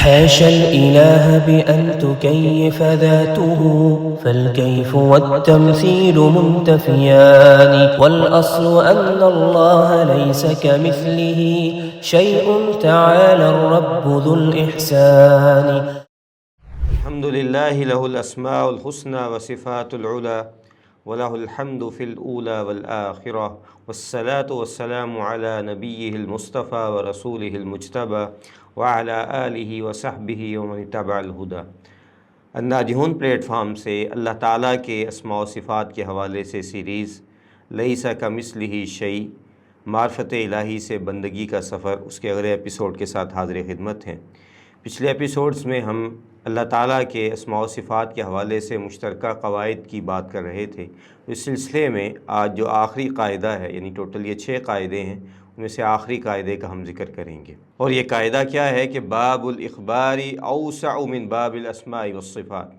حاشا الإله بأن تكيف ذاته فالكيف والتمثيل منتفيان والأصل أن الله ليس كمثله شيء تعالى الرب ذو الإحسان. الحمد لله له الأسماء الحسنى وصفات العلى وله الحمد في الأولى والآخرة والصلاة والسلام على نبيه المصطفى ورسوله المجتبى وعلى آلہ وصحبہ ومن اتبع الہدی. الناجحون پلیٹ فارم سے اللہ تعالیٰ کے اسماء و صفات کے حوالے سے سیریز لیس کمثلہ شیء معرفت الہی سے بندگی کا سفر، اس کے اگلے ایپیسوڈ کے ساتھ حاضر خدمت ہیں. پچھلے ایپیسوڈز میں ہم اللہ تعالیٰ کے اسماء و صفات کے حوالے سے مشترکہ قواعد کی بات کر رہے تھے. اس سلسلے میں آج جو آخری قاعدہ ہے، یعنی ٹوٹل یہ 6 قاعدے ہیں، ان میں سے آخری قاعدے کا ہم ذکر کریں گے. اور یہ قاعدہ کیا ہے کہ باب الاخبار اوسع من باب الاسماء والصفات،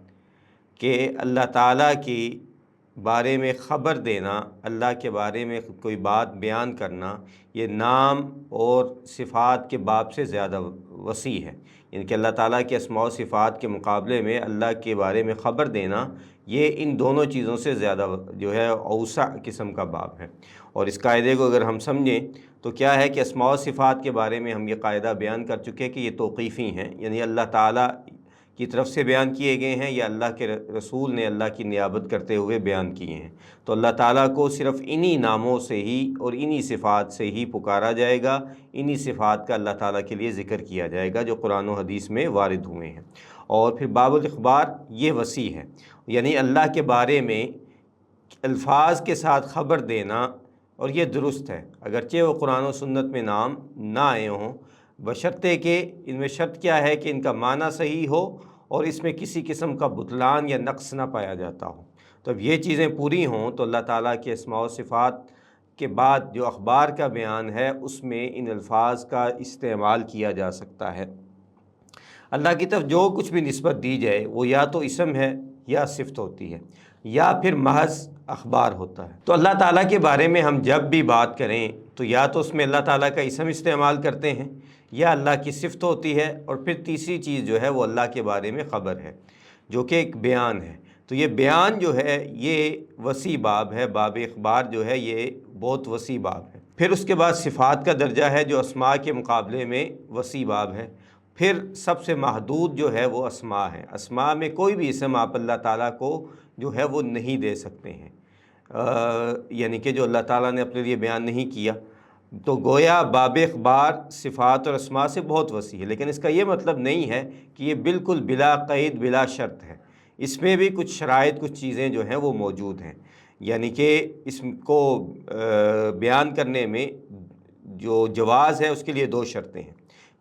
کہ اللہ تعالیٰ کی بارے میں خبر دینا، اللہ کے بارے میں کوئی بات بیان کرنا، یہ نام اور صفات کے باب سے زیادہ وسیع ہے. یعنی کہ اللہ تعالیٰ کے اسماء و صفات کے مقابلے میں اللہ کے بارے میں خبر دینا، یہ ان دونوں چیزوں سے زیادہ جو ہے اوسع قسم کا باب ہے. اور اس قاعدے کو اگر ہم سمجھیں تو کیا ہے کہ اسماء و صفات کے بارے میں ہم یہ قاعدہ بیان کر چکے کہ یہ توقیفی ہیں، یعنی اللہ تعالیٰ کی طرف سے بیان کیے گئے ہیں یا اللہ کے رسول نے اللہ کی نیابت کرتے ہوئے بیان کیے ہیں. تو اللہ تعالیٰ کو صرف انہی ناموں سے ہی اور انہی صفات سے ہی پکارا جائے گا، انہی صفات کا اللہ تعالیٰ کے لیے ذکر کیا جائے گا جو قرآن و حدیث میں وارد ہوئے ہیں. اور پھر باب الاخبار یہ وسیع ہے، یعنی اللہ کے بارے میں الفاظ کے ساتھ خبر دینا، اور یہ درست ہے اگرچہ وہ قرآن و سنت میں نام نہ آئے ہوں، بشرطے کہ ان میں شرط کیا ہے کہ ان کا معنی صحیح ہو اور اس میں کسی قسم کا بطلان یا نقص نہ پایا جاتا ہو. تو اب یہ چیزیں پوری ہوں تو اللہ تعالیٰ کے اسماء و صفات کے بعد جو اخبار کا بیان ہے اس میں ان الفاظ کا استعمال کیا جا سکتا ہے. اللہ کی طرف جو کچھ بھی نسبت دی جائے وہ یا تو اسم ہے یا صفت ہوتی ہے یا پھر محض اخبار ہوتا ہے. تو اللہ تعالیٰ کے بارے میں ہم جب بھی بات کریں تو یا تو اس میں اللہ تعالیٰ کا اسم استعمال کرتے ہیں یا اللہ کی صفت ہوتی ہے، اور پھر تیسری چیز جو ہے وہ اللہ کے بارے میں خبر ہے جو کہ ایک بیان ہے. تو یہ بیان جو ہے یہ وسیع باب ہے، باب اخبار جو ہے یہ بہت وسیع باب ہے. پھر اس کے بعد صفات کا درجہ ہے جو اسماء کے مقابلے میں وسیع باب ہے. پھر سب سے محدود جو ہے وہ اسماء ہے. اسماء میں کوئی بھی اسم آپ اللہ تعالیٰ کو جو ہے وہ نہیں دے سکتے ہیں، یعنی کہ جو اللہ تعالیٰ نے اپنے لیے بیان نہیں کیا. تو گویا باب اخبار صفات اور اسماء سے بہت وسیع ہے، لیکن اس کا یہ مطلب نہیں ہے کہ یہ بالکل بلا قید بلا شرط ہے. اس میں بھی کچھ شرائط، کچھ چیزیں جو ہیں وہ موجود ہیں. یعنی کہ اس کو بیان کرنے میں جو جواز ہے اس کے لیے 2 شرطیں ہیں.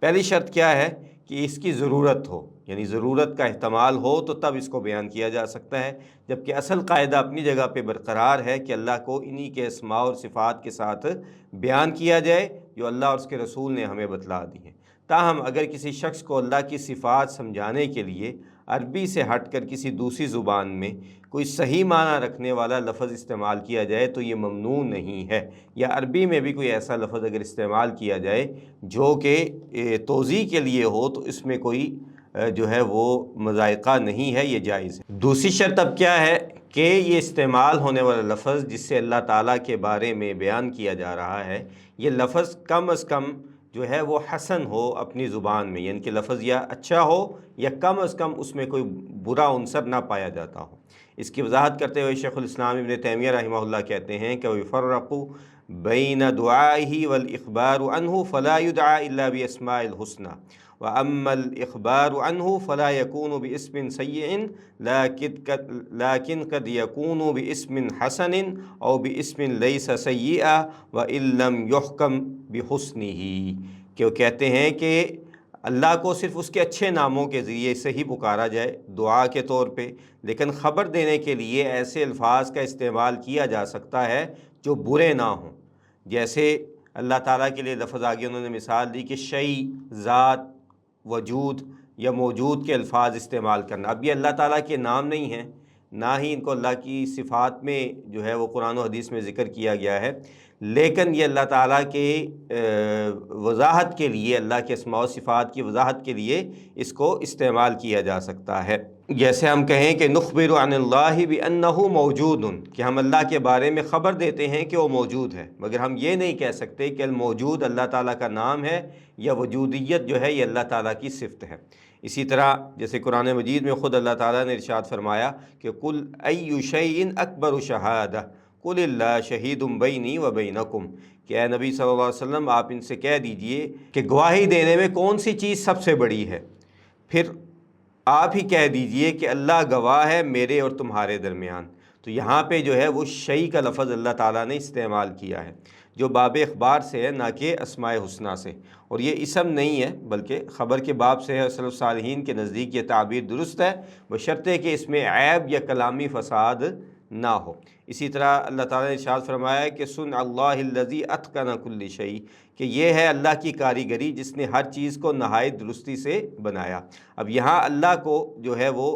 پہلی شرط کیا ہے کہ اس کی ضرورت ہو، یعنی ضرورت کا احتمال ہو تو تب اس کو بیان کیا جا سکتا ہے، جبکہ اصل قاعدہ اپنی جگہ پہ برقرار ہے کہ اللہ کو انہی کے اسماء اور صفات کے ساتھ بیان کیا جائے جو اللہ اور اس کے رسول نے ہمیں بتلا دی ہیں. تاہم اگر کسی شخص کو اللہ کی صفات سمجھانے کے لیے عربی سے ہٹ کر کسی دوسری زبان میں کوئی صحیح معنی رکھنے والا لفظ استعمال کیا جائے تو یہ ممنوع نہیں ہے، یا عربی میں بھی کوئی ایسا لفظ اگر استعمال کیا جائے جو کہ توضیح کے لیے ہو تو اس میں کوئی جو ہے وہ مضائقہ نہیں ہے، یہ جائز ہے. دوسری شرط اب کیا ہے کہ یہ استعمال ہونے والا لفظ جس سے اللہ تعالیٰ کے بارے میں بیان کیا جا رہا ہے، یہ لفظ کم از کم جو ہے وہ حسن ہو اپنی زبان میں، یعنی کہ لفظ یا اچھا ہو یا کم از کم اس میں کوئی برا عنصر نہ پایا جاتا ہو. اس کی وضاحت کرتے ہوئے شیخ الاسلام ابن تیمیہ رحمہ اللہ کہتے ہیں کہ وَيُفَرَّقُ بَيْنَ دُعَائِهِ وَالْإِخْبَارُ عَنْهُ فَلَا يُدْعَى إِلَّا بِأَسْمَاءِ الْحُسْنَى وَأَمَّا الْإِخْبَارُ عَنْهُ فَلَا يَكُونُ بِاسْمٍ سَيِّئٍ لَكِنْ قَدْ يَكُونُ بِاسْمٍ حَسَنٍ أَوْ بِاسْمٍ لَيْسَ سَيِّئًا وَإِن لَّمْ يُحْكَمْ بِحُسْنِهِ. کہ وہ کہتے ہیں کہ اللہ کو صرف اس کے اچھے ناموں کے ذریعے سے ہی پکارا جائے دعا کے طور پہ، لیکن خبر دینے کے لیے ایسے الفاظ کا استعمال کیا جا سکتا ہے جو برے نہ ہوں. جیسے اللہ تعالیٰ کے لیے لفظ آگے انہوں نے مثال دی کہ شیء، ذات، وجود یا موجود کے الفاظ استعمال کرنا. اب یہ اللہ تعالیٰ کے نام نہیں ہیں، نہ ہی ان کو اللہ کی صفات میں جو ہے وہ قرآن و حدیث میں ذکر کیا گیا ہے، لیکن یہ اللہ تعالیٰ کے وضاحت کے لیے، اللہ کے اسماء و صفات کی وضاحت کے لیے اس کو استعمال کیا جا سکتا ہے۔ جیسے ہم کہیں کہ نخبر عن اللہ بأنہ موجود، کہ ہم اللہ کے بارے میں خبر دیتے ہیں کہ وہ موجود ہے، مگر ہم یہ نہیں کہہ سکتے کہ الموجود اللہ تعالیٰ کا نام ہے یا وجودیت جو ہے یہ اللہ تعالیٰ کی صفت ہے۔ اسی طرح جیسے قرآن مجید میں خود اللہ تعالیٰ نے ارشاد فرمایا کہ قل ای شیء اکبر شہادہ قل اللہ شہید بینی و بینکم، کہ اے نبی صلی اللہ علیہ وسلم آپ ان سے کہہ دیجئے کہ گواہی دینے میں کون سی چیز سب سے بڑی ہے، پھر آپ ہی کہہ دیجئے کہ اللہ گواہ ہے میرے اور تمہارے درمیان۔ تو یہاں پہ جو ہے وہ شیء کا لفظ اللہ تعالیٰ نے استعمال کیا ہے، جو باب اخبار سے ہے، نہ کہ اسماء حسنہ سے، اور یہ اسم نہیں ہے بلکہ خبر کے باب سے ہے۔ سلف صالحین کے نزدیک یہ تعبیر درست ہے، بشرطے کہ اس میں عیب یا کلامی فساد نہ ہو۔ اسی طرح اللہ تعالیٰ نے ارشاد فرمایا ہے کہ سن اللہ الذی اتقن کل شیء، کہ یہ ہے اللہ کی کاریگری جس نے ہر چیز کو نہایت درستی سے بنایا۔ اب یہاں اللہ کو جو ہے وہ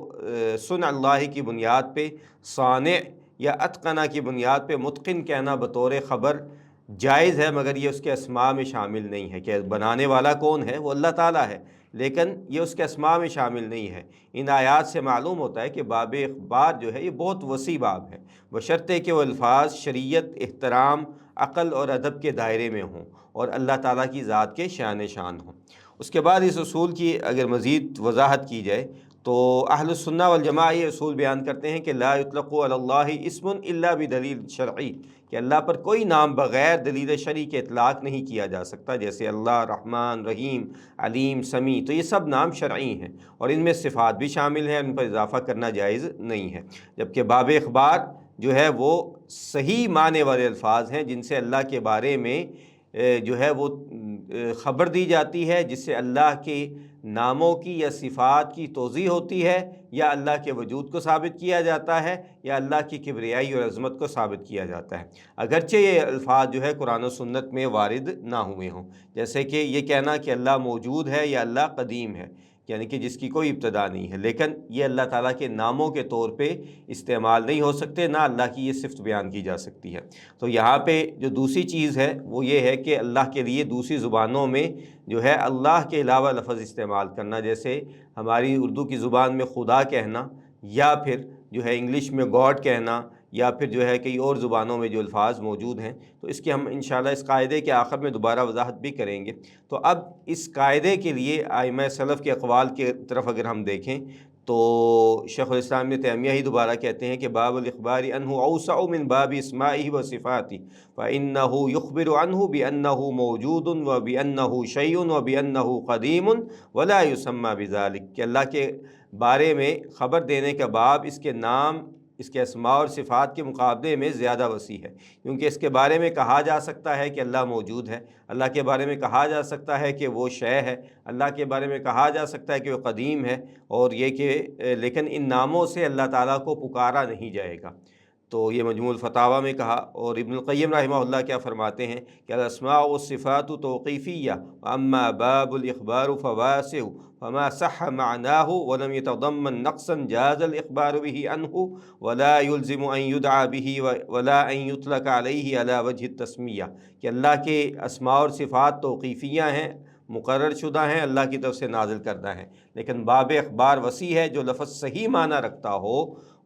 سن اللہ کی بنیاد پہ، صانع یا اتقنا کی بنیاد پہ متقن کہنا بطور خبر جائز ہے، مگر یہ اس کے اسماء میں شامل نہیں ہے کہ بنانے والا کون ہے، وہ اللہ تعالیٰ ہے، لیکن یہ اس کے اسماء میں شامل نہیں ہے۔ ان آیات سے معلوم ہوتا ہے کہ باب اخبار جو ہے یہ بہت وسیع باب ہے، بشرطے کہ وہ الفاظ شریعت، احترام، عقل اور ادب کے دائرے میں ہوں اور اللہ تعالیٰ کی ذات کے شان شان ہوں۔ اس کے بعد اس اصول کی اگر مزید وضاحت کی جائے تو اہل السنہ والجماعہ یہ اصول بیان کرتے ہیں کہ لا یطلق علی اللہ اسم الا بدلیل شرعی، کہ اللہ پر کوئی نام بغیر دلیل شرعی کے اطلاق نہیں کیا جا سکتا، جیسے اللہ، رحمان، رحیم، علیم، سمیع، تو یہ سب نام شرعی ہیں اور ان میں صفات بھی شامل ہیں، ان پر اضافہ کرنا جائز نہیں ہے۔ جبکہ باب اخبار جو ہے وہ صحیح معنی والے الفاظ ہیں جن سے اللہ کے بارے میں جو ہے وہ خبر دی جاتی ہے، جس سے اللہ کے ناموں کی یا صفات کی توضیح ہوتی ہے، یا اللہ کے وجود کو ثابت کیا جاتا ہے، یا اللہ کی کبریائی اور عظمت کو ثابت کیا جاتا ہے، اگرچہ یہ الفاظ جو ہے قرآن و سنت میں وارد نہ ہوئے ہوں، جیسے کہ یہ کہنا کہ اللہ موجود ہے یا اللہ قدیم ہے، یعنی کہ جس کی کوئی ابتدا نہیں ہے، لیکن یہ اللہ تعالیٰ کے ناموں کے طور پہ استعمال نہیں ہو سکتے، نہ اللہ کی یہ صفت بیان کی جا سکتی ہے۔ تو یہاں پہ جو دوسری چیز ہے وہ یہ ہے کہ اللہ کے لیے دوسری زبانوں میں جو ہے اللہ کے علاوہ لفظ استعمال کرنا، جیسے ہماری اردو کی زبان میں خدا کہنا، یا پھر جو ہے انگلش میں گاڈ کہنا، یا پھر جو ہے کئی اور زبانوں میں جو الفاظ موجود ہیں، تو اس کی ہم انشاءاللہ اس قاعدے کے آخر میں دوبارہ وضاحت بھی کریں گے۔ تو اب اس قاعدے کے لیے ائمہ سلف کے اقوال کی طرف اگر ہم دیکھیں تو شیخ الاسلام ابن تیمیہ ہی دوبارہ کہتے ہیں کہ باب الاخبار عنہ اوسع من باب اسمائہ و صفاتہ فانہ یخبر عنہ بانہ موجود و بانہ شیء و بانہ قدیم ولا یسمى بذلک، کہ اللہ کے بارے میں خبر دینے کا باب اس کے نام، اس کے اسماء اور صفات کے مقابلے میں زیادہ وسیع ہے، کیونکہ اس کے بارے میں کہا جا سکتا ہے کہ اللہ موجود ہے، اللہ کے بارے میں کہا جا سکتا ہے کہ وہ شے ہے، اللہ کے بارے میں کہا جا سکتا ہے کہ وہ قدیم ہے، اور یہ کہ لیکن ان ناموں سے اللہ تعالیٰ کو پکارا نہیں جائے گا۔ تو یہ مجموع الفتاویٰ میں کہا، اور ابن القیم رحمہ اللہ کیا فرماتے ہیں کہ الاسماء والصفات توقیفیہ اما باب الاخبار فواسع فما صح معناه ولم يتضمن نقصا جاز الاخبار به عنه ولا يلزم ان يدعى به ولا ان يطلق عليه على وجه التسمیہ، کہ اللہ کے اسماء اور صفات توقیفیہ ہیں، مقرر شدہ ہیں، اللہ کی طرف سے نازل کردہ ہیں، لیکن باب اخبار وسیع ہے، جو لفظ صحیح معنی رکھتا ہو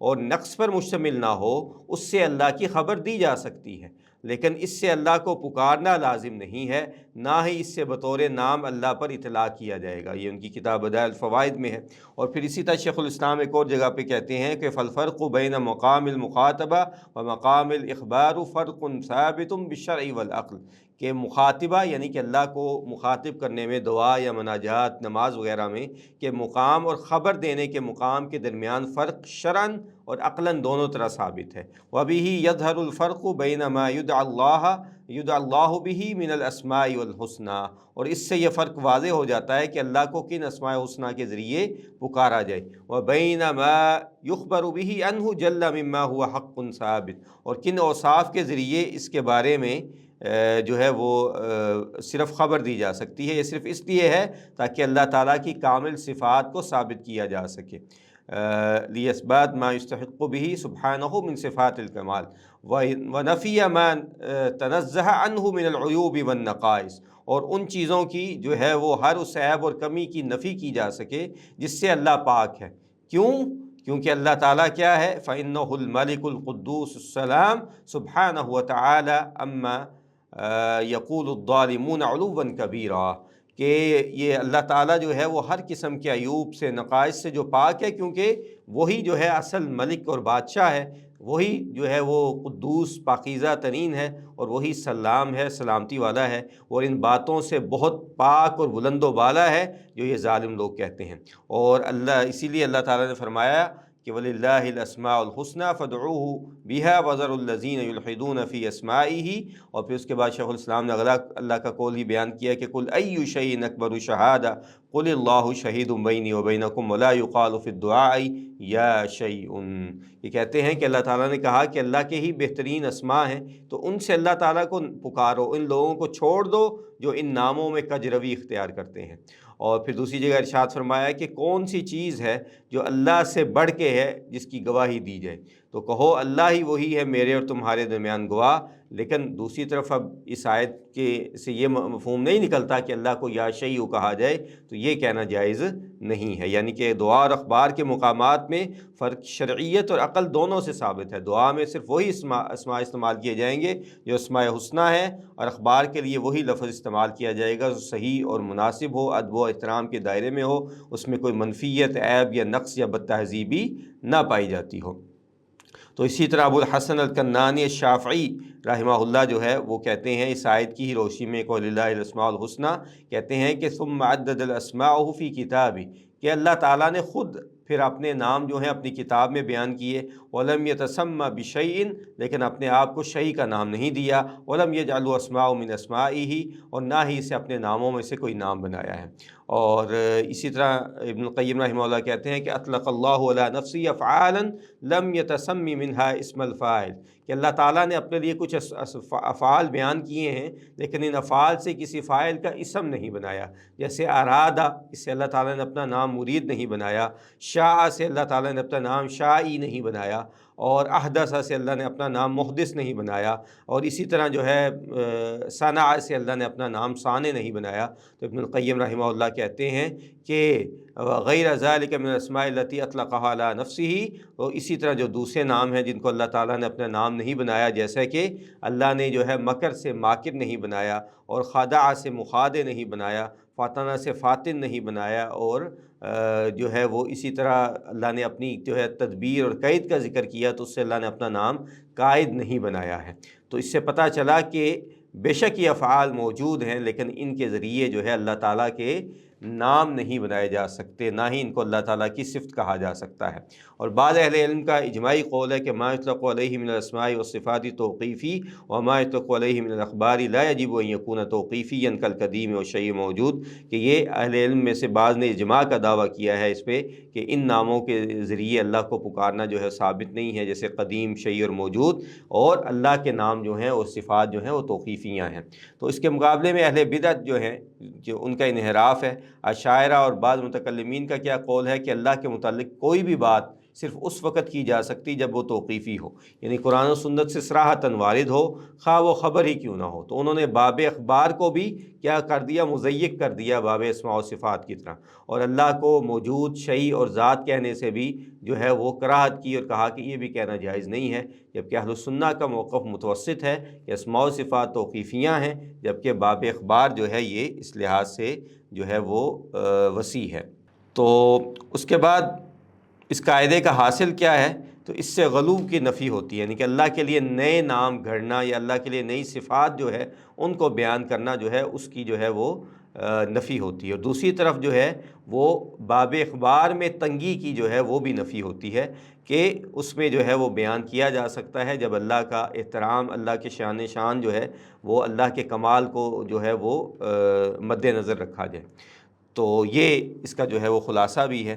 اور نقص پر مشتمل نہ ہو اس سے اللہ کی خبر دی جا سکتی ہے، لیکن اس سے اللہ کو پکارنا لازم نہیں ہے، نہ ہی اس سے بطور نام اللہ پر اطلاق کیا جائے گا۔ یہ ان کی کتاب بدائع الفوائد میں ہے۔ اور پھر اسی طرح شیخ الاسلام ایک اور جگہ پہ کہتے ہیں کہ فالفرق بین مقام المخاطبہ و مقام الاخبار فرق ثابت بالشرع والعقل، کہ مخاطبہ یعنی کہ اللہ کو مخاطب کرنے میں دعا یا مناجات، نماز وغیرہ میں، کہ مقام اور خبر دینے کے مقام کے درمیان فرق شرعاً اور عقلاً دونوں طرح ثابت ہے۔ وَبِهِ يَظْهَرُ الْفَرْقُ بَيْنَ مَا يُدْعَى اللَّهُ بِهِ مِنَ الْأَسْمَاءِ وَالْحُسْنَى، اور اس سے یہ فرق واضح ہو جاتا ہے کہ اللہ کو کن اسماء حسنہ کے ذریعے پکارا جائے، وَبَيْنَ مَا يُخْبَرُ بِهِ عَنْهُ جَلَّ مِمَّا هُوَ حَقٌّ ثَابِتٌ، اور کن اوصاف کے ذریعے اس کے بارے میں جو ہے وہ صرف خبر دی جا سکتی ہے، یہ صرف اس لیے ہے تاکہ اللہ تعالیٰ کی کامل صفات کو ثابت کیا جا سکے۔ لیثبات ما یستحق به سبحانہ من صفات الکمال ونفی ما تنزہ عنہ من العیوب والنقائص، اور ان چیزوں کی جو ہے وہ ہر اس عیب اور کمی کی نفی کی جا سکے جس سے اللہ پاک ہے۔ کیوں؟ کیونکہ اللہ تعالیٰ کیا ہے؟ فَإِنَّهُ الْمَلِكُ الْقُدُّوسُ السَّلَامُ سُبْحَانَهُ وَتَعَالَى أَمَّا يَقُولُ الظَّالِمُونَ عُلُوًّا كَبِيرًا، کہ یہ اللہ تعالیٰ جو ہے وہ ہر قسم کے عیوب سے، نقائص سے جو پاک ہے، کیونکہ وہی جو ہے اصل ملک اور بادشاہ ہے، وہی جو ہے وہ قدوس پاکیزہ ترین ہے، اور وہی سلام ہے، سلامتی والا ہے، اور ان باتوں سے بہت پاک اور بلند و بالا ہے جو یہ ظالم لوگ کہتے ہیں۔ اور اسی لیے اللہ تعالیٰ نے فرمایا کہ وَلِلَّهِ الْأَسْمَاءُ الْحُسْنَى فَادْعُوهُ بِهَا وَذَرُوا الَّذِينَ يُلْحِدُونَ فِي أَسْمَائِهِ، اور پھر اس کے بعد شیخ الاسلام نے اللہ کا قول ہی بیان کیا کہ قُلْ أَيُّ شَيْءٍ أَكْبَرُ شَهَادَةً قُلِ اللَّهُ شَهِيدٌ بَيْنِي وَبَيْنَكُمْ وَلَا يُقَالُ فِي الدُّعَاءِ يَا شَيْءٌ۔ یہ کہتے ہیں کہ اللہ تعالیٰ نے کہا کہ اللہ کے ہی بہترین اسماء ہیں، تو ان سے اللہ تعالیٰ کو پکارو، ان لوگوں کو چھوڑ دو جو ان ناموں میں کجروی اختیار کرتے ہیں۔ اور پھر دوسری جگہ ارشاد فرمایا کہ کون سی چیز ہے جو اللہ سے بڑھ کے ہے جس کی گواہی دی جائے، تو کہو اللہ ہی وہی ہے میرے اور تمہارے درمیان گواہ۔ لیکن دوسری طرف اب اس آیت کے سے یہ مفہوم نہیں نکلتا کہ اللہ کو یا شیء کہا جائے، تو یہ کہنا جائز نہیں ہے، یعنی کہ دعا اور اخبار کے مقامات میں فرق شرعیت اور عقل دونوں سے ثابت ہے۔ دعا میں صرف وہی اسماء استعمال کیے جائیں گے جو اسماء حسنہ ہے، اور اخبار کے لیے وہی لفظ استعمال کیا جائے گا جو صحیح اور مناسب ہو، ادب و احترام کے دائرے میں ہو، اس میں کوئی منفیت، عیب یا نقص یا بد تہذیبی نہ پائی جاتی ہو۔ تو اسی طرح ابو الحسن الکنانی الشافعی رحمہ اللہ جو ہے وہ کہتے ہیں اس آیت کی ہی روشنی میں وَلِلَّهِ الْأَسْمَاءُ الْحُسْنَى، کہتے ہیں کہ ثُمَّ عَدَّدَ الْأَسْمَاءُ فِي كِتَابِهِ، کہ اللہ تعالیٰ نے خود پھر اپنے نام جو ہیں اپنی کتاب میں بیان کیے، وَلَمْ يَتَسَمَّ بِشَيْءٍ، لیکن اپنے آپ کو شیء کا نام نہیں دیا، وَلَمْ يَجْعَلْهُ أَسْمَاءُ مِنْ أَسْمَائِهِ، اور نہ ہی اسے اپنے ناموں میں سے کوئی نام بنایا ہے۔ اور اسی طرح ابن القیم رحمہ اللہ کہتے ہیں کہ اطلق اللہ علی نفسی افعالا لم یتسمی منہا اسم الفاعل، کہ اللہ تعالیٰ نے اپنے لیے کچھ افعال بیان کیے ہیں لیکن ان افعال سے کسی فاعل کا اسم نہیں بنایا، جیسے ارادہ، اس سے اللہ تعالیٰ نے اپنا نام مرید نہیں بنایا، شاء سے اللہ تعالیٰ نے اپنا نام شائی نہیں بنایا، اور احدث سے اللہ نے اپنا نام محدث نہیں بنایا، اور اسی طرح جو ہے صنع سے اللہ نے اپنا نام صانع نہیں بنایا۔ تو ابن القیم رحمہ اللہ کہتے ہیں کہ غیر ذالک من الاسماء التي اطلقها على نفسه، اور اسی طرح جو دوسرے نام ہیں جن کو اللہ تعالیٰ نے اپنا نام نہیں بنایا، جیسے کہ اللہ نے جو ہے مکر سے ماکر نہیں بنایا، اور خادع سے مخادع نہیں بنایا، فاتنہ سے فاتن نہیں بنایا، اور جو ہے وہ اسی طرح اللہ نے اپنی جو ہے تدبیر اور قید کا ذکر کیا تو اس سے اللہ نے اپنا نام قائد نہیں بنایا ہے۔ تو اس سے پتہ چلا کہ بے شک یہ افعال موجود ہیں لیکن ان کے ذریعے جو ہے اللہ تعالیٰ کے نام نہیں بنائے جا سکتے، نہ ہی ان کو اللہ تعالیٰ کی صفت کہا جا سکتا ہے۔ اور بعض اہل علم کا اجماعی قول ہے کہ ما یطلق علیہ من الاسماء والصفات توقیفی وما یطلق علیہ من الاخبار لا یجب ان یکون توقیفیا کالقدیم والشیء موجود، کہ یہ اہل علم میں سے بعض نے اجماع کا دعویٰ کیا ہے اس پہ کہ ان ناموں کے ذریعے اللہ کو پکارنا جو ہے ثابت نہیں ہے، جیسے قدیم، شیء اور موجود، اور اللہ کے نام جو ہیں اور صفات جو ہیں وہ توقیفیاں ہیں۔ تو اس کے مقابلے میں اہل بدعت جو ہیں، جو ان کا انحراف ہے، اشاعرہ اور بعض متکلمین کا کیا قول ہے کہ اللہ کے متعلق کوئی بھی بات صرف اس وقت کی جا سکتی جب وہ توقیفی ہو، یعنی قرآن و سنت سے صراحتاً وارد ہو، خواہ وہ خبر ہی کیوں نہ ہو۔ تو انہوں نے باب اخبار کو بھی کیا کر دیا؟ مضیق کر دیا باب اسماء و صفات کی طرح، اور اللہ کو موجود، شیء اور ذات کہنے سے بھی جو ہے وہ کراہت کی اور کہا کہ یہ بھی کہنا جائز نہیں ہے، جبکہ اہل السنہ کا موقف متوسط ہے کہ اسماء و صفات توقیفیاں ہیں، جبکہ باب اخبار جو ہے یہ اس لحاظ سے جو ہے وہ وسیع ہے۔ تو اس کے بعد اس قاعدے کا حاصل کیا ہے؟ تو اس سے غلو کی نفی ہوتی ہے، یعنی کہ اللہ کے لیے نئے نام گھڑنا یا اللہ کے لیے نئی صفات جو ہے ان کو بیان کرنا جو ہے اس کی جو ہے وہ نفی ہوتی ہے، اور دوسری طرف جو ہے وہ باب اخبار میں تنگی کی جو ہے وہ بھی نفی ہوتی ہے کہ اس میں جو ہے وہ بیان کیا جا سکتا ہے جب اللہ کا احترام، اللہ کے شان جو ہے وہ اللہ کے کمال کو جو ہے وہ مد نظر رکھا جائے۔ تو یہ اس کا جو ہے وہ خلاصہ بھی ہے۔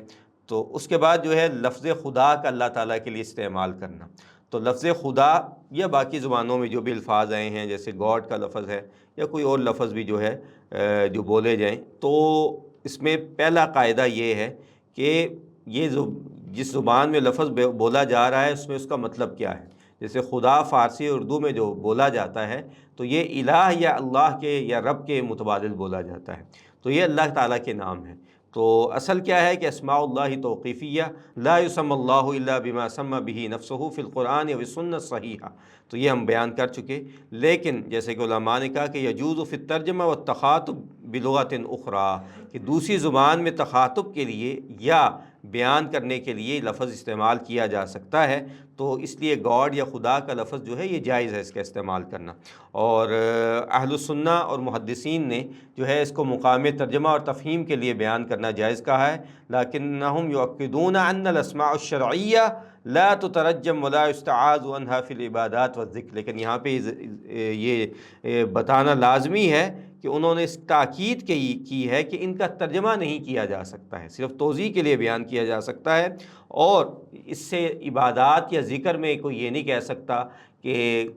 تو اس کے بعد جو ہے لفظ خدا کا اللہ تعالیٰ کے لیے استعمال کرنا، تو لفظ خدا یا باقی زبانوں میں جو بھی الفاظ آئے ہیں جیسے گاڈ کا لفظ ہے یا کوئی اور لفظ بھی جو ہے جو بولے جائیں، تو اس میں پہلا قاعدہ یہ ہے کہ یہ جس زبان میں لفظ بولا جا رہا ہے اس میں اس کا مطلب کیا ہے۔ جیسے خدا فارسی اردو میں جو بولا جاتا ہے تو یہ الہ یا اللہ کے یا رب کے متبادل بولا جاتا ہے، تو یہ اللہ تعالیٰ کے نام ہے۔ تو اصل کیا ہے کہ اسماء اللہ توقیفیہ، لا یسمی اللہ الا بما سمی بہ نفسہ فی القرآن و السنہ الصحیحہ، تو یہ ہم بیان کر چکے۔ لیکن جیسے کہ علماء نے کہا کہ یجوز فی الترجمہ والتخاطب بلغۃ اخری، کہ دوسری زبان میں تخاطب کے لیے یا بیان کرنے کے لیے لفظ استعمال کیا جا سکتا ہے، تو اس لیے گاڈ یا خدا کا لفظ جو ہے یہ جائز ہے اس کا استعمال کرنا۔ اور اہل السنہ اور محدثین نے جو ہے اس کو مقام ترجمہ اور تفہیم کے لیے بیان کرنا جائز کہا ہے، لیکنہم یؤکدون ان الاسماء الشرعیہ لا تترجم ولا یستعاذ عنہا فی العبادات والذکر، لیکن یہاں پہ یہ بتانا لازمی ہے کہ انہوں نے اس تاکید کی ہے کہ ان کا ترجمہ نہیں کیا جا سکتا ہے، صرف توضیح کے لیے بیان کیا جا سکتا ہے، اور اس سے عبادات یا ذکر میں کوئی یہ نہیں کہہ سکتا کہ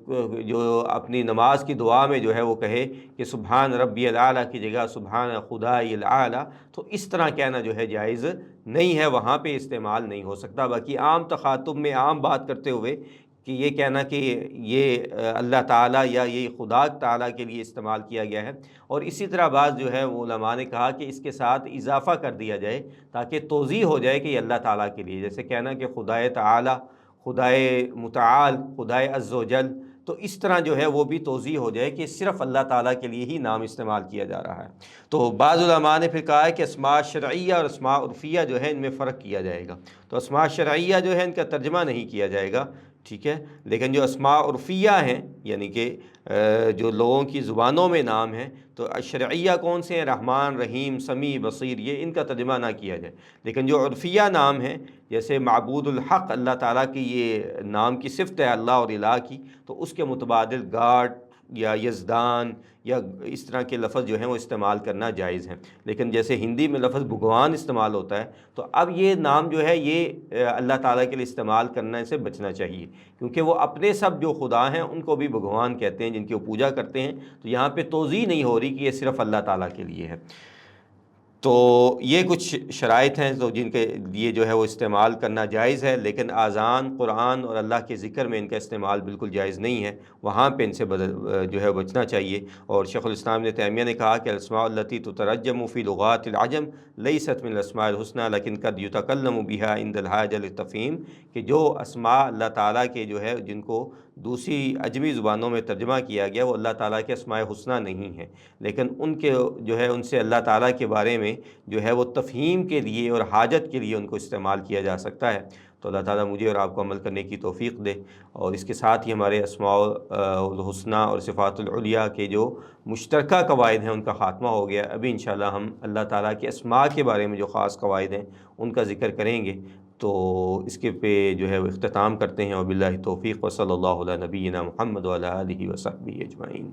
جو اپنی نماز کی دعا میں جو ہے وہ کہے کہ سبحان ربی الاعلیٰ کی جگہ سبحان خدای الاعلیٰ، تو اس طرح کہنا جو ہے جائز نہیں ہے، وہاں پہ استعمال نہیں ہو سکتا۔ باقی عام تخاطب میں عام بات کرتے ہوئے کہ یہ کہنا کہ یہ اللہ تعالیٰ یا یہ خدا تعالیٰ کے لیے استعمال کیا گیا ہے، اور اسی طرح بعض جو ہے وہ علماء نے کہا کہ اس کے ساتھ اضافہ کر دیا جائے تاکہ توضیح ہو جائے کہ یہ اللہ تعالیٰ کے لیے، جیسے کہنا کہ خدائے تعالیٰ، خدائے متعال، خدائے عز و جل، تو اس طرح جو ہے وہ بھی توضیح ہو جائے کہ صرف اللہ تعالیٰ کے لیے ہی نام استعمال کیا جا رہا ہے۔ تو بعض علماء نے پھر کہا ہے کہ اسماء شرعیہ اور اسماء عرفیہ جو ہے ان میں فرق کیا جائے گا، تو اسماء شرعیہ جو ہے ان کا ترجمہ نہیں کیا جائے گا، ٹھیک ہے، لیکن جو اسماء عرفیہ ہیں یعنی کہ جو لوگوں کی زبانوں میں نام ہیں، تو شرعیہ کون سے ہیں؟ رحمان، رحیم، سمیع، بصیر، یہ ان کا ترجمہ نہ کیا جائے، لیکن جو عرفیہ نام ہیں جیسے معبود الحق، اللہ تعالیٰ کی یہ نام کی صفت ہے اللہ اور الہ کی، تو اس کے متبادل گاڈ یا یزدان یا اس طرح کے لفظ جو ہیں وہ استعمال کرنا جائز ہیں۔ لیکن جیسے ہندی میں لفظ بھگوان استعمال ہوتا ہے، تو اب یہ نام جو ہے یہ اللہ تعالیٰ کے لیے استعمال کرنے سے بچنا چاہیے، کیونکہ وہ اپنے سب جو خدا ہیں ان کو بھی بھگوان کہتے ہیں جن کی وہ پوجا کرتے ہیں، تو یہاں پہ توضیح نہیں ہو رہی کہ یہ صرف اللہ تعالیٰ کے لیے ہے۔ تو یہ کچھ شرائط ہیں تو جن کے لیے جو ہے وہ استعمال کرنا جائز ہے، لیکن اذان، قرآن اور اللہ کے ذکر میں ان کا استعمال بالکل جائز نہیں ہے، وہاں پہ ان سے جو ہے بچنا چاہیے۔ اور شیخ الاسلام ابن تیمیہ نے کہا کہ الاسماء التی تترجم فی لغات العجم لیست من الاسماء الحسنى لیکن قد یتکلم بها عند الحاجہ للتفہیم، کہ جو اسماء اللہ تعالیٰ کے جو ہے جن کو دوسری عجمی زبانوں میں ترجمہ کیا گیا وہ اللہ تعالیٰ کے اسماء حسنہ نہیں ہیں، لیکن ان کے جو ہے ان سے اللہ تعالیٰ کے بارے میں جو ہے وہ تفہیم کے لیے اور حاجت کے لیے ان کو استعمال کیا جا سکتا ہے۔ تو اللہ تعالیٰ مجھے اور آپ کو عمل کرنے کی توفیق دے، اور اس کے ساتھ ہی ہمارے اسماء الحسنہ اور صفات العلیاء کے جو مشترکہ قواعد ہیں ان کا خاتمہ ہو گیا۔ ابھی انشاءاللہ ہم اللہ تعالیٰ کے اسماء کے بارے میں جو خاص قواعد ہیں ان کا ذکر کریں گے، تو اس کے پہ جو ہے وہ اختتام کرتے ہیں۔ وباللہ توفیق، وصلی اللہ علی نبینا محمد وعلی آلہ وصحبہ اجمعین۔